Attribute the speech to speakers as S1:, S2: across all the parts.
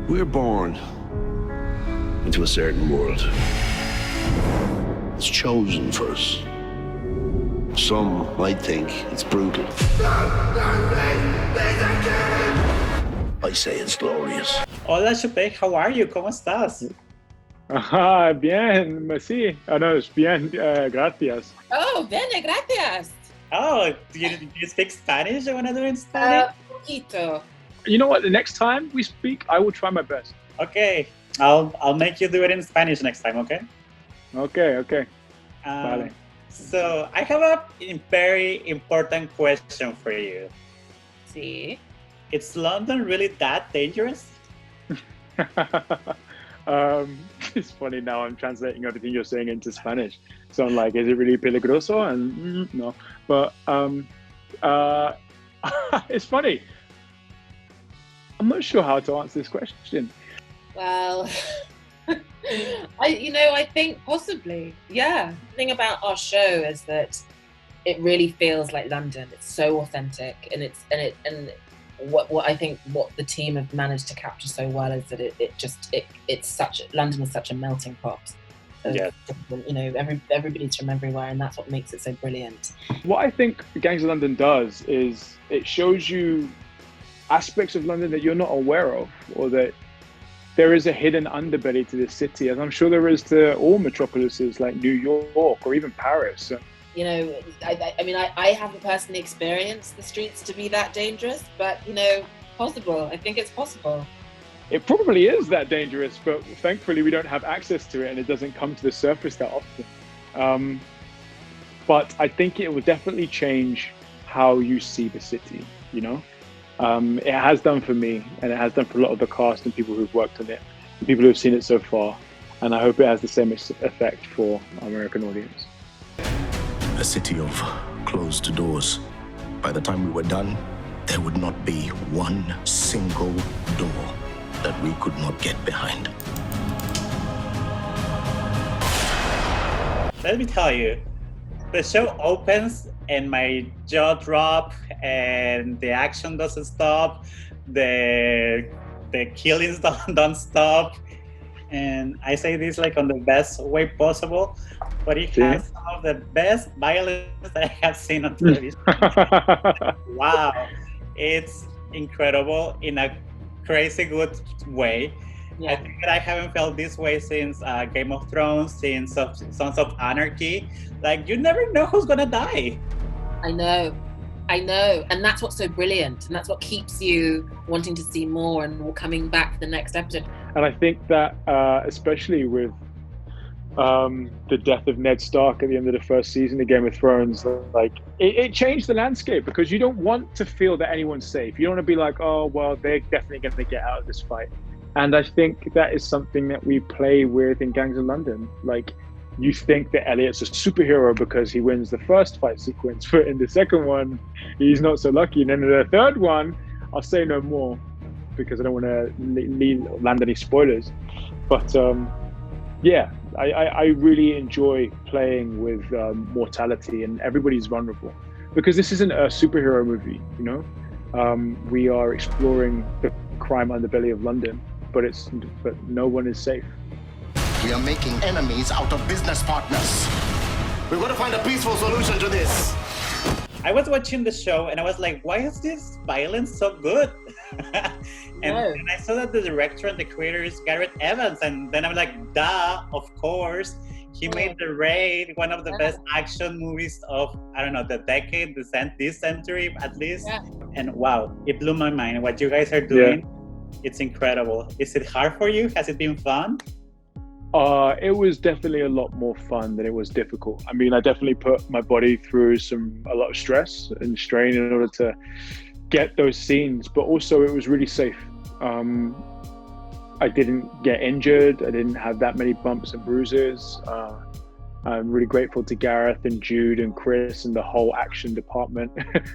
S1: We're born into a certain world. It's chosen for us. Some might think it's brutal. I say it's glorious.
S2: Hola, Sope, how are you? ¿Cómo estás?
S3: Bien, merci. No, it's bien, gracias.
S4: Oh, bene, gracias.
S2: Oh, do you speak Spanish? You want to do it in Spanish?
S4: Poquito.
S3: You know what? The next time we speak, I will try my best.
S2: Okay, I'll make you do it in Spanish next time, okay?
S3: Okay.
S2: Vale. So I have a very important question for you.
S4: Sí.
S2: Is London really that dangerous?
S3: It's funny now. I'm translating everything you're saying into Spanish, so I'm like, is it really peligroso? And no, but it's funny. I'm not sure how to answer this question.
S4: Well, I think possibly, yeah. The thing about our show is that it really feels like London. It's so authentic, and what I think what the team have managed to capture so well is that London is such a melting pot.
S2: Yeah.
S4: Everybody's from everywhere, and that's what makes it so brilliant.
S3: What I think Gangs of London does is it shows you aspects of London that you're not aware of, or that there is a hidden underbelly to this city, as I'm sure there is to all metropolises like New York or even Paris.
S4: I haven't personally experienced the streets to be that dangerous, but possible. I think it's possible.
S3: It probably is that dangerous, but thankfully we don't have access to it, and it doesn't come to the surface that often. But I think it will definitely change how you see the city. It has done for me, and it has done for a lot of the cast and people who've worked on it, and people who've seen it so far. And I hope it has the same effect for our American audience.
S1: A city of closed doors. By the time we were done, there would not be one single door that we could not get behind.
S2: Let me tell you, the show opens and my jaw drop, and the action doesn't stop, the killings don't stop, and I say this like on the best way possible, but it has some of the best violence that I have seen on television. Wow, it's incredible in a crazy good way. Yeah. I think that I haven't felt this way since Game of Thrones, since Sons of Anarchy. Like, you never know who's gonna die.
S4: I know, and that's what's so brilliant, and that's what keeps you wanting to see more and coming back for the next episode.
S3: And I think that especially with the death of Ned Stark at the end of the first season of Game of Thrones, like it changed the landscape, because you don't want to feel that anyone's safe. You don't want to be like, oh well, they're definitely going to get out of this fight. And I think that is something that we play with in Gangs of London. Like, you think that Elliot's a superhero because he wins the first fight sequence, but in the second one, he's not so lucky. And then in the third one, I'll say no more because I don't want to land any spoilers. But I really enjoy playing with mortality, and everybody's vulnerable, because this isn't a superhero movie, we are exploring the crime underbelly of London, but no one is safe.
S1: We are making enemies out of business partners. We've got to find a peaceful solution to this.
S2: I was watching the show and I was like, why is this violence so good? And I saw that the director and the creator is Gareth Evans, and then I'm like, duh, of course. He made The Raid one of the best action movies of, I don't know, the decade, this century at least. Yeah. And wow, it blew my mind. What you guys are doing, it's incredible. Is it hard for you? Has it been fun?
S3: It was definitely a lot more fun than it was difficult. I mean, I definitely put my body through a lot of stress and strain in order to get those scenes, but also it was really safe. I didn't get injured. I didn't have that many bumps and bruises. I'm really grateful to Gareth and Jude and Chris and the whole action department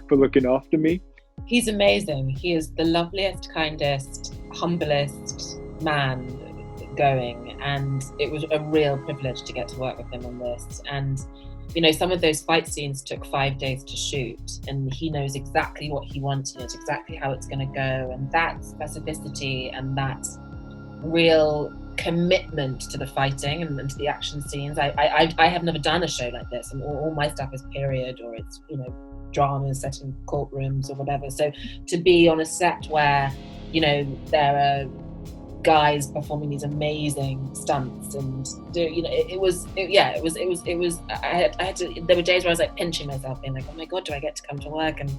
S3: for looking after me.
S4: He's amazing. He is the loveliest, kindest, humblest man going, and it was a real privilege to get to work with him on this. And some of those fight scenes took 5 days to shoot, and he knows exactly what he wants, he knows exactly how it's going to go, and that specificity and that real commitment to the fighting and to the action scenes. I have never done a show like this, and all my stuff is period, or it's, you know, dramas set in courtrooms or whatever. So to be on a set where, you know, there are guys performing these amazing stunts and do, you know, it was I had to, there were days where I was like pinching myself, being like, oh my god, do I get to come to work and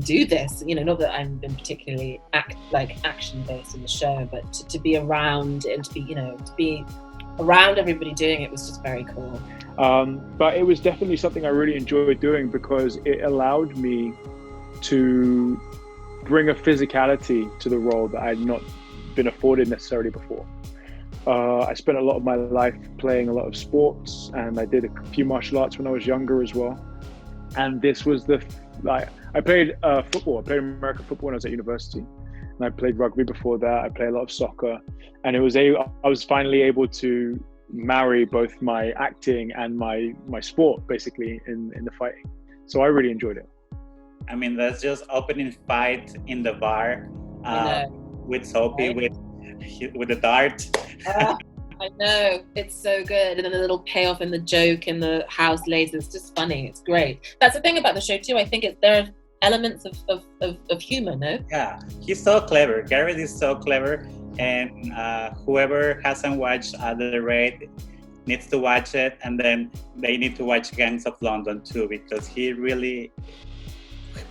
S4: do this? You know, not that I've been particularly action based in the show, but to be around and to be, you know, to be around everybody doing it was just very cool.
S3: But it was definitely something I really enjoyed doing, because it allowed me to bring a physicality to the role that I had not been afforded necessarily before. I spent a lot of my life playing a lot of sports, and I did a few martial arts when I was younger as well. And this was I played football. I played American football when I was at university, and I played rugby before that. I played a lot of soccer, and I was finally able to marry both my acting and my sport basically in the fighting. So I really enjoyed it.
S2: I mean, that's just opening fight in the bar with Sope, right? with the dart.
S4: I know, it's so good. And then the little payoff and the joke in the house later, it's just funny. It's great. That's the thing about the show too. I think there are elements of humor, no?
S2: Yeah, he's so clever. Garrett is so clever. And whoever hasn't watched The Raid needs to watch it. And then they need to watch Gangs of London too, because he really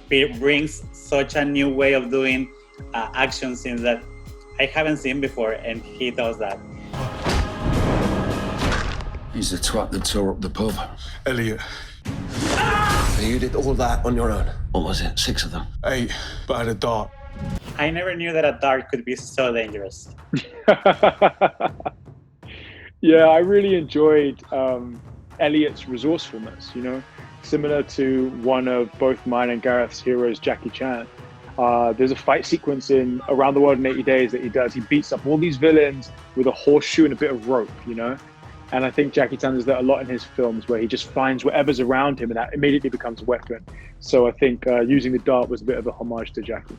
S2: brings such a new way of doing action scenes that I haven't seen before. And he does that.
S5: He's the twat that tore up the pub.
S6: Elliot.
S5: You did all that on your own? What was it, 6 of them?
S6: 8, but I had a dart.
S2: I never knew that a dart could be so dangerous.
S3: Yeah, I really enjoyed Elliot's resourcefulness, you know, similar to one of both mine and Gareth's heroes, Jackie Chan. There's a fight sequence in Around the World in 80 Days that he does. He beats up all these villains with a horseshoe and a bit of rope, you know? And I think Jackie Chan does that a lot in his films, where he just finds whatever's around him and that immediately becomes a weapon. So I think using the dart was a bit of a homage to Jackie.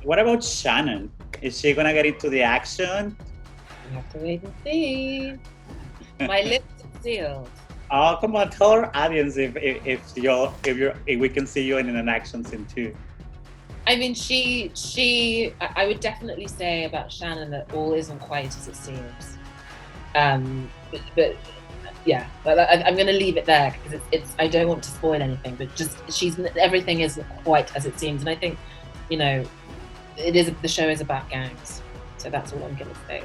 S2: What about Shannon? Is she gonna get into the action?
S4: You have to wait and see. My lips are sealed.
S2: Oh, come on, tell our audience if we can see you in an action scene too.
S4: I mean, I would definitely say about Shannon that all isn't quite as it seems. But yeah, but I'm going to leave it there because it's I don't want to spoil anything. But just everything isn't quite as it seems, and I think, you know, the show is about gangs, so that's all I'm going to say.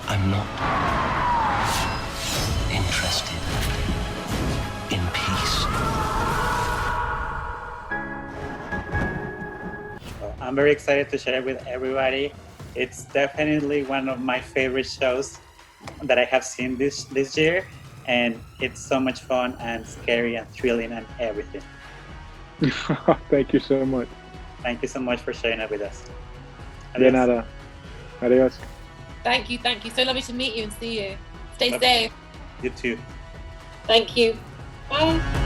S5: I'm not interested in peace.
S2: I'm very excited to share it with everybody. It's definitely one of my favorite shows that I have seen this year, and it's so much fun and scary and thrilling and everything.
S3: Thank you so much.
S2: Thank you so much for sharing it with us.
S3: De nada. Adios.
S4: Thank you. So lovely to meet you and see you. Stay safe.
S2: You too.
S4: Thank you. Bye.